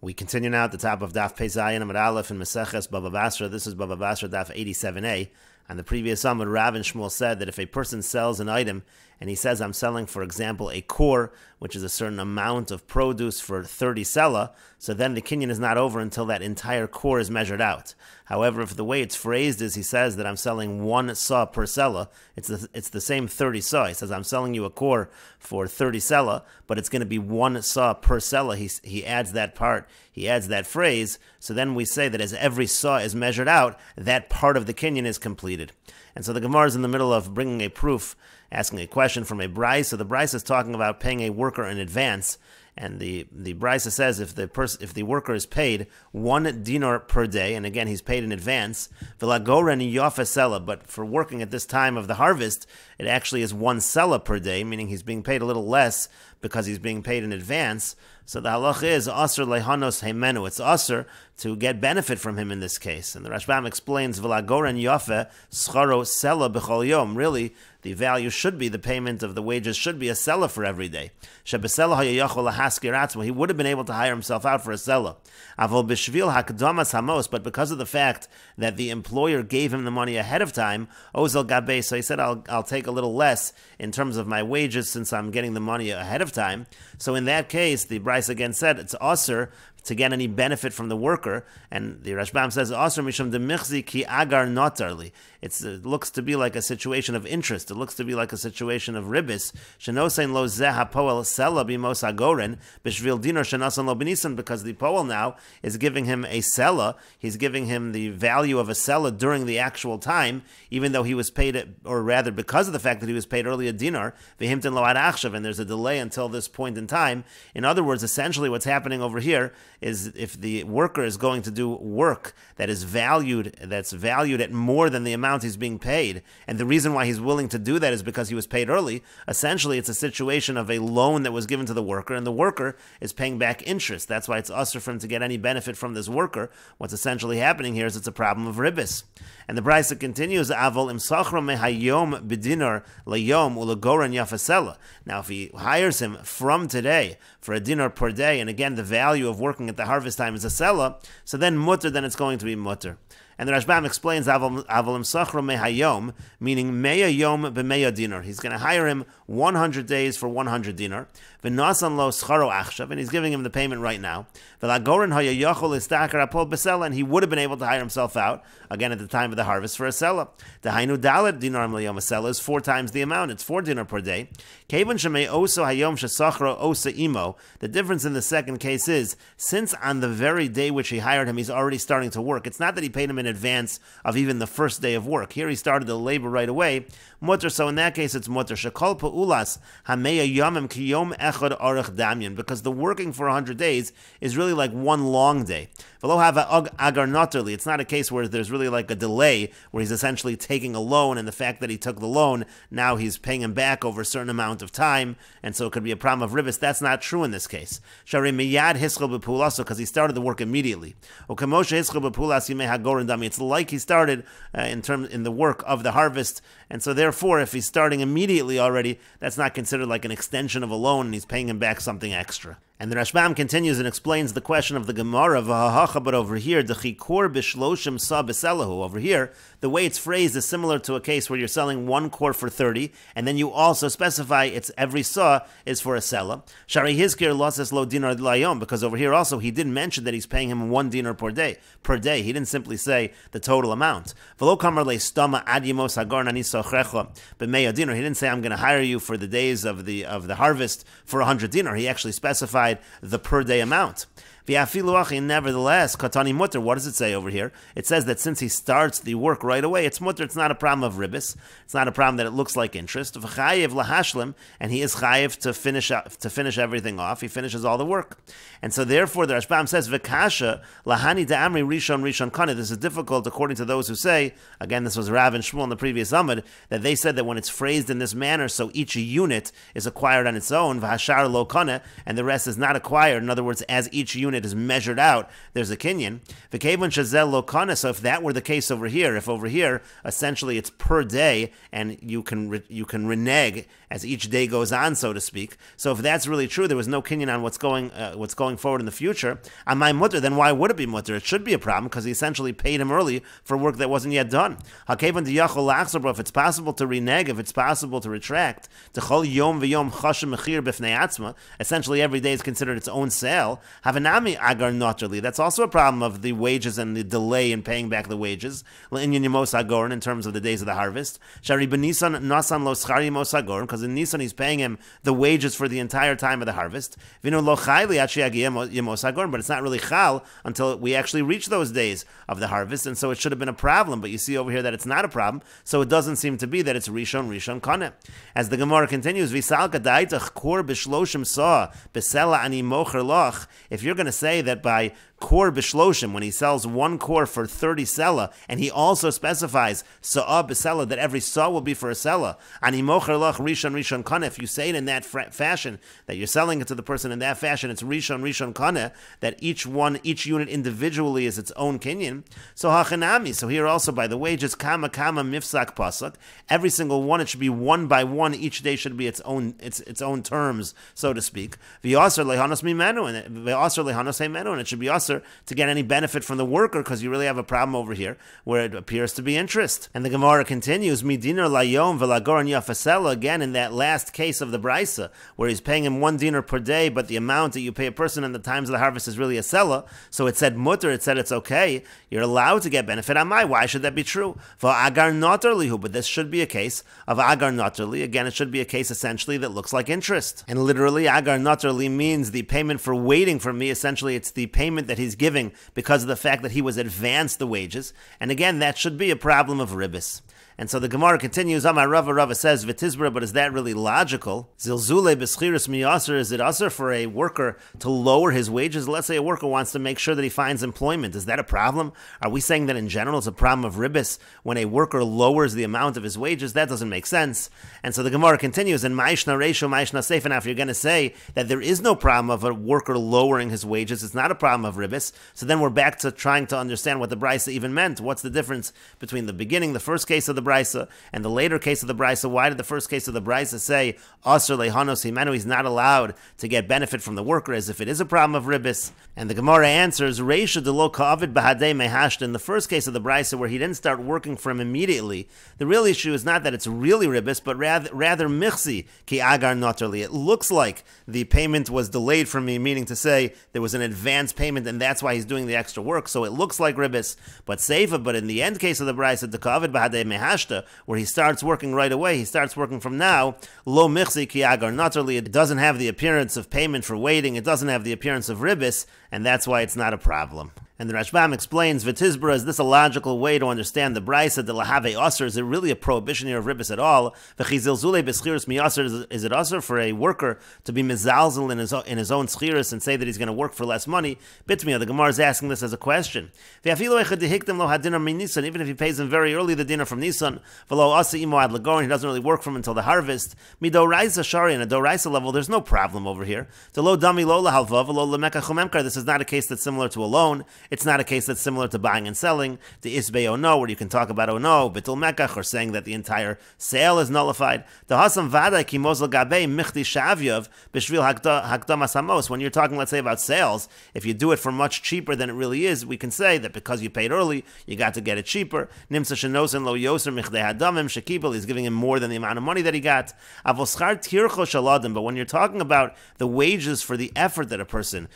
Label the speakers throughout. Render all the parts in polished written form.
Speaker 1: We continue now at the top of Daf Zayin Amud Aleph in Meseches Bava Basra. This is Bava Basra Daf 87a. On the previous Amud, Rav and Shmuel said that if a person sells an item and he says, I'm selling, for example, a kor, which is a certain amount of produce for 30 sela, so then the kinyan is not over until that entire kor is measured out. However, if the way it's phrased is he says that I'm selling 1 saw per sela, it's the same 30 saw. He says, I'm selling you a kor for 30 sela, but it's going to be 1 saw per sela. He adds that part, he adds that phrase, so then we say that as every saw is measured out, that part of the kinyan is completed. And so the Gemara is in the middle of bringing a proof, asking a question from a brisa. So the brisa is talking about paying a worker in advance, and the brisa says if the worker is paid 1 dinar per day, and again he's paid in advance, v'lagoren yafa sela, but for working at this time of the harvest, it actually is 1 sela per day, meaning he's being paid a little less because he's being paid in advance. So the halach is aser lehanos heimenu. It's aser to get benefit from him in this case. And the Rashbam explains v'lagoren yafa scharo sela b'chol yom. Really, the value should be, the payment of the wages should be a sela for every day. Shebesela hayayachol lahaskir atzmo. He would have been able to hire himself out for a sela. Avol b'shvil hakdamas hamos. But because of the fact that the employer gave him the money ahead of time, ozel gabe. So he said, I'll take a little less in terms of my wages since I'm getting the money ahead of time. So in that case, the Bryce again said it's aser to get any benefit from the worker, and the Rashbam says aser mishum demichzi ki agar notarli. It looks to be like a situation of interest. It looks to be like a situation of ribis. Shenosein lo zeh hapoel sela bimos agoren b'shvil dinar shenasan lo benisan, because the poel now is giving him a sela. He's giving him the value of a sela during the actual time, even though he was paid, or rather because of the fact that he was paid early a dinar, v'himtin lo ad achshav, and there's a delay until this point in time. In other words, essentially what's happening over here is if the worker is going to do work that is valued at more than the amount he's being paid, and the reason why he's willing to do that is because he was paid early, essentially it's a situation of a loan that was given to the worker, and the worker is paying back interest. That's why it's usher for him to get any benefit from this worker. What's essentially happening here is it's a problem of ribis. And the brisa continues, Avol im sachra mehayom b'dinar layom ulegoren yafasela. Now if he hires him from today for a dinar per day, and again the value of working at the harvest time is a sela, so then mutter, then it's going to be mutter. And the Rashbam explains Avol Sachra Mehayom, meaning Meya Yom b'Meya Dinar. He's going to hire him 100 days for 100 dinar. V'nasan lo scharo achshav, and he's giving him the payment right now. V'lagoren hayayachol istakar apol b'sela, and he would have been able to hire himself out again at the time of the harvest for a sela. Dahainu dalet dinar l'yom. A sela is 4 times the amount. It's 4 dinar per day. Kevon shemei oso hayom shesachro osa imo. The difference in the second case is, since on the very day which he hired him, he's already starting to work. It's not that he paid him in advance of even the first day of work. Here he started the labor right away. Mutter, so in that case it's mutter. Shekol pa'ulas hameya yomim ki yom echad arach damyan, because the working for 100 days is really like one long day. V'lo have agar notarli. It's not a case where there's really like a delay, where he's essentially taking a loan, and the fact that he took the loan, now he's paying him back over a certain amount of time, and so it could be a problem of ribis. That's not true in this case. Shari miyad hischel b'pulas, because he started the work immediately. Ukemoshe hischel b'pulas yimei hagoren dami. It's like he started in the work of the harvest, and so therefore, if he's starting immediately already, that's not considered like an extension of a loan, and he's paying him back something extra. And the Rashbam continues and explains the question of the Gemara, but over here, the chikor b'shloshim sa b'selahu. Over here, the way it's phrased is similar to a case where you're selling 1 kor for 30, and then you also specify it's every saw is for a sela. Shari hizkir losses lo dinar layom, because over here also he didn't mention that he's paying him 1 dinar per day. He didn't simply say the total amount. V'lo kamar le stama ad yemos hagar nani sochrecha b'meya dinar. He didn't say I'm going to hire you for the days of the harvest for 100 dinar. He actually specified the per day amount. Nevertheless, katani mutter. What does it say over here? It says that since he starts the work right away, it's mutter. It's not a problem of ribis. It's not a problem that it looks like interest. V'chayev lahashlim, and he is chayev to finish everything off. He finishes all the work, and so therefore the Rashbam says v'kasha lahani da'amri rishon kana. This is difficult according to those who say, again, this was Rav and Shmuel in the previous Amud, that they said that when it's phrased in this manner, so each unit is acquired on its own, v'hashar lo kana, and the rest is not acquired. In other words, as each unit unit is measured out, there's a kinyan. So if that were the case over here, if over here essentially it's per day and you can renege as each day goes on, so to speak. So if that's really true, there was no kinyan on what's going forward in the future. On my mutter, then why would it be mutter? It should be a problem because he essentially paid him early for work that wasn't yet done. If it's possible to renege, if it's possible to retract, essentially every day is considered its own sale. That's also a problem of the wages and the delay in paying back the wages in terms of the days of the harvest. Because in Nisan he's paying him the wages for the entire time of the harvest. But it's not really chal until we actually reach those days of the harvest, and so it should have been a problem. But you see over here that it's not a problem, so it doesn't seem to be that it's Rishon Kaneh. As the Gemara continues, if you're going to say that by kor b'shloshim, when he sells one kor for 30 sela, and he also specifies sa'ah b'sela, that every saw will be for a sela, ani mocher loch rishon kaneh, if you say it in that fashion, that you're selling it to the person in that fashion, it's rishon kaneh, that each unit individually is its own kinyan. So hachanami, so here also by the wages, kama mifsak pasuk, every single one, it should be one by one, each day should be its own terms, so to speak. V'yasser lehanos mimenu, and v'yasser lehanos heimenu, and it should be us to get any benefit from the worker, because you really have a problem over here where it appears to be interest. And the Gemara continues, Midinar layom v'lagoran yafasela, again in that last case of the Brisa, where he's paying him 1 dinar per day, but the amount that you pay a person in the times of the harvest is really a sela, so it said mutter, it said it's okay, you're allowed to get benefit. Amai, why should that be true? V'agar notarlihu, but this should be a case of agar notarli. Again, it should be a case essentially that looks like interest. And literally, agar notarli means the payment for waiting for me. Essentially, it's the payment that he's giving because of the fact that he was advanced the wages. And again, that should be a problem of ribis. And so the Gemara continues, Amar Rava says, V'tizbra, but is that really logical? Zilzule b'schiris miyaser, is it usher for a worker to lower his wages? Let's say a worker wants to make sure that he finds employment. Is that a problem? Are we saying that in general it's a problem of ribis when a worker lowers the amount of his wages? That doesn't make sense. And so the Gemara continues, and Ma'ishna Reisho, Ma'ishna Seif, and if you're going to say that there is no problem of a worker lowering his wages, it's not a problem of ribis, so then we're back to trying to understand what the Brisa even meant. What's the difference between the beginning, the first case of the Brisa, and the later case of the Brisa? Why did the first case of the Brisa say Asr lehanos himenu, he's not allowed to get benefit from the worker, as if it is a problem of ribis? And the Gemara answers, Reisha de lo ka'avid bahadei mehashta, in the first case of the Brisa, where he didn't start working for him immediately, the real issue is not that it's really ribis, but rather michsi ki agar notarli. It looks like the payment was delayed from me, meaning to say there was an advance payment, and that's why he's doing the extra work, so it looks like ribis, but seifa. But in the end case of the Brisa, the ka'avid bahadei mehashta, where he starts working right away, he starts working from now, lo michsi ki agar notarli, it doesn't have the appearance of payment for waiting, it doesn't have the appearance of ribis, and that's why it's not a problem. And the Rashbam explains, V'tizbra, is this a logical way to understand the Brisa? De lahave aser, is it really a prohibition here of ribis at all? V'chizilzule b'schiris miyaser, is it aser for a worker to be mizalzel in his own schiris and say that he's going to work for less money? Bitmiya, the Gemara is asking this as a question. Even if he pays him very early the dinner from Nisan, v'lo asa imo ad lagorin, he doesn't really work for him until the harvest. Midoraisa shari, in a doraisa level, there's no problem over here. De lo dami lo lahalva, v'lo lemeka chumemkar, this is not a case that's similar to a loan. It's not a case that's similar to buying and selling, the isbei ono, where you can talk about ono, bitul mekach, or saying that the entire sale is nullified. The hasam vada ki mozal gabei michti shavyav b'shvil hakdamas hamos. When you're talking, let's say, about sales, if you do it for much cheaper than it really is, we can say that because you paid early, you got to get it cheaper. Nimsa shenosin lo yoser michdei hadamim shekibel, he's giving him more than the amount of money that he got. Avoschar tircho shaladim, but when you're talking about the wages for the effort that a person,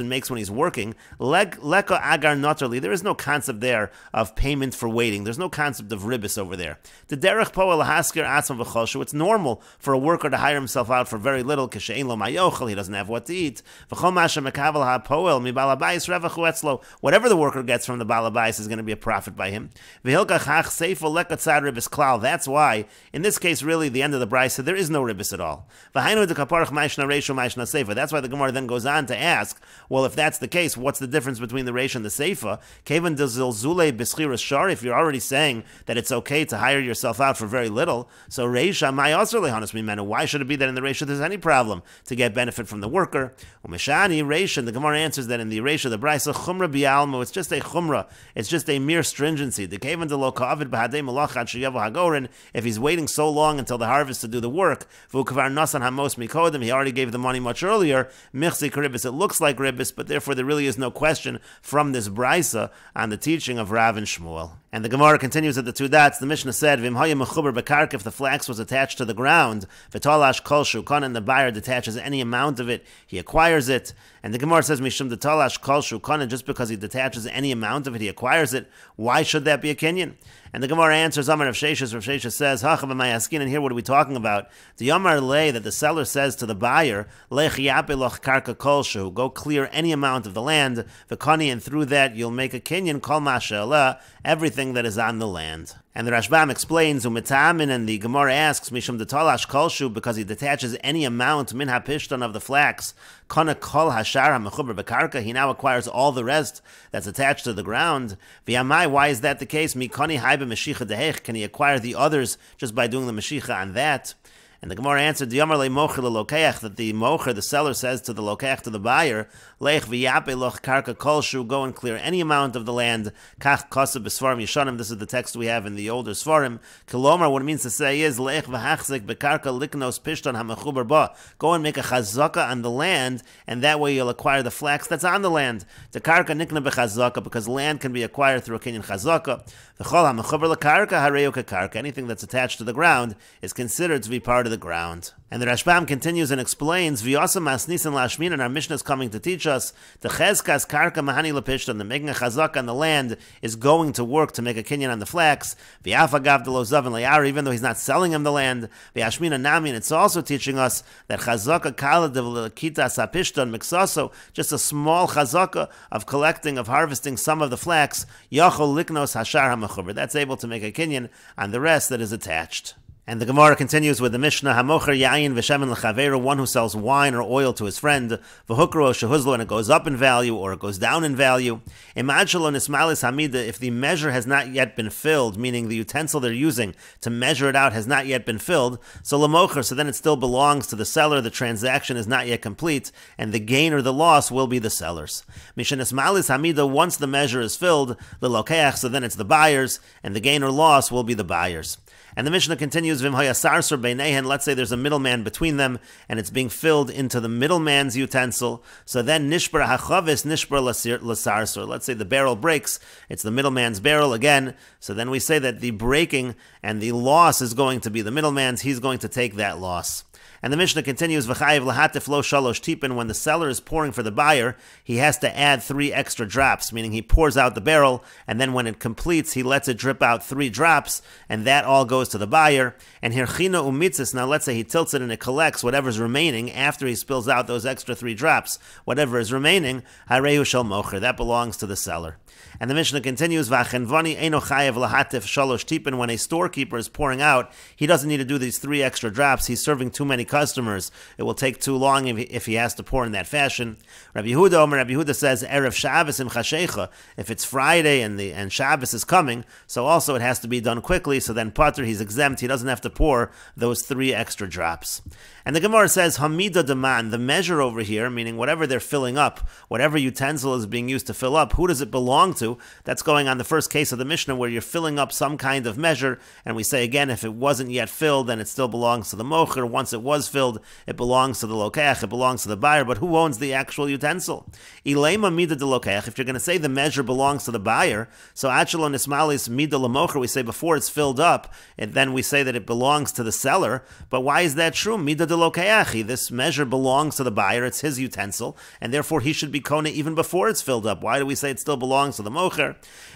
Speaker 1: makes when he's working, leka agar notarli, there is no concept there of payment for waiting. There's no concept of ribis over there. The derech poel hasker atzma v'choshu, it's normal for a worker to hire himself out for very little, k'she'ein lo mayochel, he doesn't have what to eat. V'chol masha mekavel ha-poel mi balabais revachu etzlo, whatever the worker gets from the balabais is going to be a profit by him. V'hilka chach seifo leka tzad ribis klal, that's why, in this case, really, the end of the brisa, there is no ribis at all. V'hainu de kaparach ma'ishna reishu ma'ishna seifa, that's why the Gemara then goes on to ask, well, if that's the case, what's the difference between the Reish and the Seifa? Kevan de Zilzule B'Schiras Shar, if you're already saying that it's okay to hire yourself out for very little, so Reish Amai Asr Lehanas Mimenu, why should it be that in the Reish there's any problem to get benefit from the worker? Umeshani Reish, and the Gemara answers that in the Reish of the Brisa, Chumra Bialmo, it's just a Chumra, it's just a mere stringency. The Kevan de Lo Ka'avid B'Hadei Malach Ad Sheyavu Hagorin, if he's waiting so long until the harvest to do the work, V'Ukavar Nasan Hamos Mikodem, he already gave the money much earlier, Michzik Ribbis, it looks like Ribbis, but therefore there really is no question from this Brisa on the teaching of Rav and Shmuel. And the Gemara continues at the two dots. The Mishnah said, V'im haya mechuber b'karka, if the flax was attached to the ground, v'tolash kol shukan, and the buyer detaches any amount of it, he acquires it. And the Gemara says, Mishum detolash kol shukan, and just because he detaches any amount of it, he acquires it. Why should that be a kinyan? And the Gemara answers, Amar Rav Sheshes says, Hachav Mayaskin, and here what are we talking about? The Yomar Le, that the seller says to the buyer, Lech yapeloch karka kolshu, go clear any amount of the land, v'kani, and through that you'll make a kinyan, kol masha'ala, everything that is on the land. And the Rashbam explains, Umitamin, and the Gemara asks, Mishum detalash kolshu, because he detaches any amount, min hapishton, of the flax, kana kol hashar ha-mechuber b'karka, he now acquires all the rest that's attached to the ground. V'yamai, why is that the case? Mikani hai b'meshicha dehech, can he acquire the others just by doing the meshicha on that? And the Gemara answered, that the mocher, the seller, says to the lokeach, to the buyer, Lech v'yapeloch karka kolshu, go and clear any amount of the land. Kach koseh b'sfarim yishanim. This is the text we have in the older svarim. Kilomar, what it means to say is, Lech v'hachzik b'karka liknos pishton ha'mechuber ba. Go and make a chazaka on the land, and that way you'll acquire the flax that's on the land. The karka nikna b'chazaka, because land can be acquired through a kinyan chazaka. V'chol ha'mechuber l'karka hareu k'karka. Anything that's attached to the ground is considered to be part of the ground. And the Rashbam continues and explains, V'yosam asnisan lashmin, and our Mishnah is coming to teach us, the chezkas karka mahani lepishton, the making a chazak on the land is going to work to make a kinyan on the flax, v'yafagav de lozav and layar, even though he's not selling him the land, v'yashmina nami, and it's also teaching us that chazaka kala de v'lekita sapishton miksaso, just a small chazaka of collecting, of harvesting some of the flax, yachol liknos hashar ha'mechuber, that's able to make a kinyan on the rest that is attached. And the Gemara continues with the Mishnah, Hamocher yayin v'shemen l'chaveru, one who sells wine or oil to his friend, v'hukro shehuzlo, and it goes up in value or it goes down in value. Imad shelo nismalis hamida, if the measure has not yet been filled, meaning the utensil they're using to measure it out has not yet been filled, so l'mocher, so then it still belongs to the seller, the transaction is not yet complete, and the gain or the loss will be the seller's. Mishen nismalis hamida, once the measure is filled, l'lokeach, so then it's the buyer's, and the gain or loss will be the buyer's. And the Mishnah continues, let's say there's a middleman between them, and it's being filled into the middleman's utensil. So then, nishbar hachavis, nishbar lasarsor. Let's say the barrel breaks, it's the middleman's barrel again. So then we say that the breaking and the loss is going to be the middleman's, he's going to take that loss. And the Mishnah continues, V'chayiv lahatif lo shalosh tipin, when the seller is pouring for the buyer, he has to add 3 extra drops, meaning he pours out the barrel, and then when it completes, he lets it drip out 3 drops, and that all goes to the buyer. And hirchina umitzis, now let's say he tilts it and it collects whatever's remaining after he spills out those extra 3 drops. Whatever is remaining, harehu shel mocher, that belongs to the seller. And the Mishnah continues, V'achenvani eino chayev lahatif shalosh tipin, when a storekeeper is pouring out, he doesn't need to do these 3 extra drops, he's serving too many customers. It will take too long if he has to pour in that fashion. Rabbi Yehuda says, Erev Shabbos im chashecha, if it's Friday and Shabbos is coming, so also it has to be done quickly, so then Pater, he's exempt, he doesn't have to pour those 3 extra drops. And the Gemara says, Hamida Daman, the measure over here, meaning whatever they're filling up, whatever utensil is being used to fill up, who does it belong to? That's going on the first case of the Mishnah, where you're filling up some kind of measure, and we say again, if it wasn't yet filled, then it still belongs to the mocher. Once it was filled, it belongs to the lokeach, it belongs to the buyer, but who owns the actual utensil? Ilema mida de lokeach, if you're going to say the measure belongs to the buyer, so achelon ismalis mida lemocher, we say before it's filled up, and then we say that it belongs to the seller, but why is that true? Mida de lokeachi, this measure belongs to the buyer, it's his utensil, and therefore he should be kona even before it's filled up. Why do we say it still belongs to the mocher?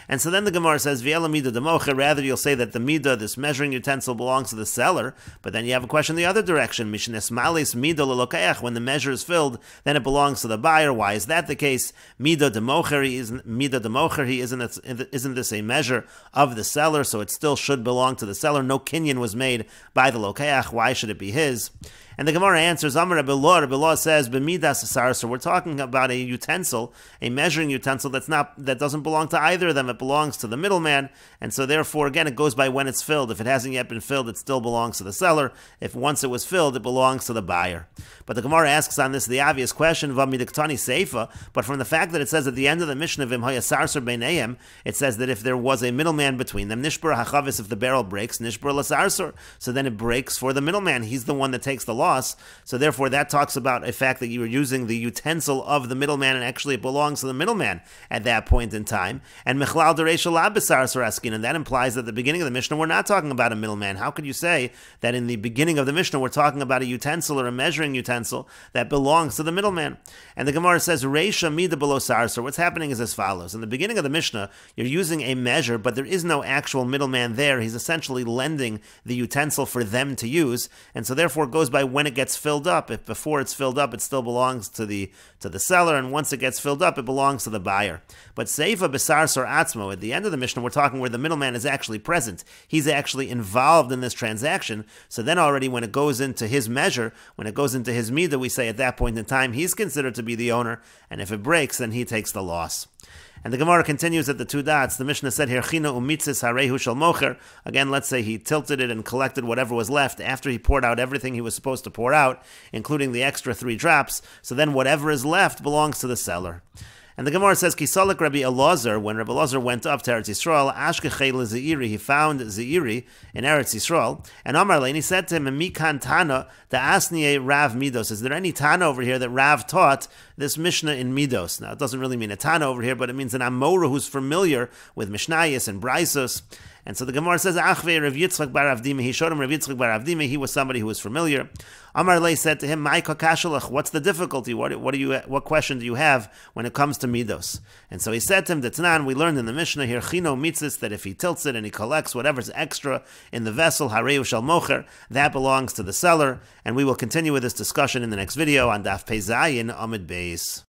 Speaker 1: And so then the Gemara says, V'ela mida de mocher, rather you'll say that the mida, this measuring utensil, belongs to the seller, but then you have a question the other direction, Mishnes malis mida lelokeach, when the measure is filled, then it belongs to the buyer. Why is that the case? Mida de mocher, isn't this a measure of the seller, so it still should belong to the seller? No kinyan was made by the lokeach, why should it be his? And the Gemara answers, Amar Rabbi Law says, B'midas sarser, we're talking about a utensil, a measuring utensil that doesn't belong to either of them. It belongs to the middleman, and so therefore, again, it goes by when it's filled. If it hasn't yet been filled, it still belongs to the seller. If once it was filled, it belongs to the buyer. But the Gemara asks on this the obvious question, V'midiktani seifa, but from the fact that it says at the end of the Mishnah, V'im haya sarser beineim, it says that if there was a middleman between them, nishbar hachavis, if the barrel breaks, nishbar lasarsor, so then it breaks for the middleman. He's the one that takes the loss. So therefore, that talks about a fact that you were using the utensil of the middleman, and actually it belongs to the middleman at that point in time. And mechlal dereisha labisar saraskin, and that implies that at the beginning of the Mishnah, we're not talking about a middleman. How could you say that in the beginning of the Mishnah, we're talking about a utensil or a measuring utensil that belongs to the middleman? And the Gemara says, reisha mida below sarser. What's happening is as follows. In the beginning of the Mishnah, you're using a measure, but there is no actual middleman there. He's essentially lending the utensil for them to use, and so therefore it goes by when it gets filled up. If before it's filled up, it still belongs to the seller, and once it gets filled up, it belongs to the buyer. But seifa besar sor atzmo, at the end of the Mishnah, we're talking where the middleman is actually present. He's actually involved in this transaction. So then already when it goes into his measure, when it goes into his midah, we say at that point in time, he's considered to be the owner, and if it breaks, then he takes the loss. And the Gemara continues at the two dots. The Mishnah said here, China umitzis harehu shel mocher. Again, let's say he tilted it and collected whatever was left after he poured out everything he was supposed to pour out, including the extra 3 drops. So then whatever is left belongs to the seller. And the Gemara says, Kisalik Rabbi Elazar, when Rabbi Elazar went up to Eretz Yisrael, Ashkechei Zeiri, he found Zeiri in Eretz Yisrael, and Amar Le, and he said to him, Mikan Tana, the Asniye Rav Midos. Is there any Tana over here that Rav taught this Mishnah in Midos? Now, it doesn't really mean a Tana over here, but it means an Amora who's familiar with Mishnayos and Braisos. And so the Gemara says, Achve Rav Yitzchak bar Avdime. He showed him Rav Yitzchak bar Avdime. He was somebody who was familiar. Amar Le said to him, Mai kakashalach, what's the difficulty? What question do you have when it comes to midos? And so he said to him, Detnan, we learned in the Mishnah here, Chino mitzis, that if he tilts it and he collects whatever's extra in the vessel, Hareu shel mocher, that belongs to the seller. And we will continue with this discussion in the next video on Daf Zayin Amud Beis.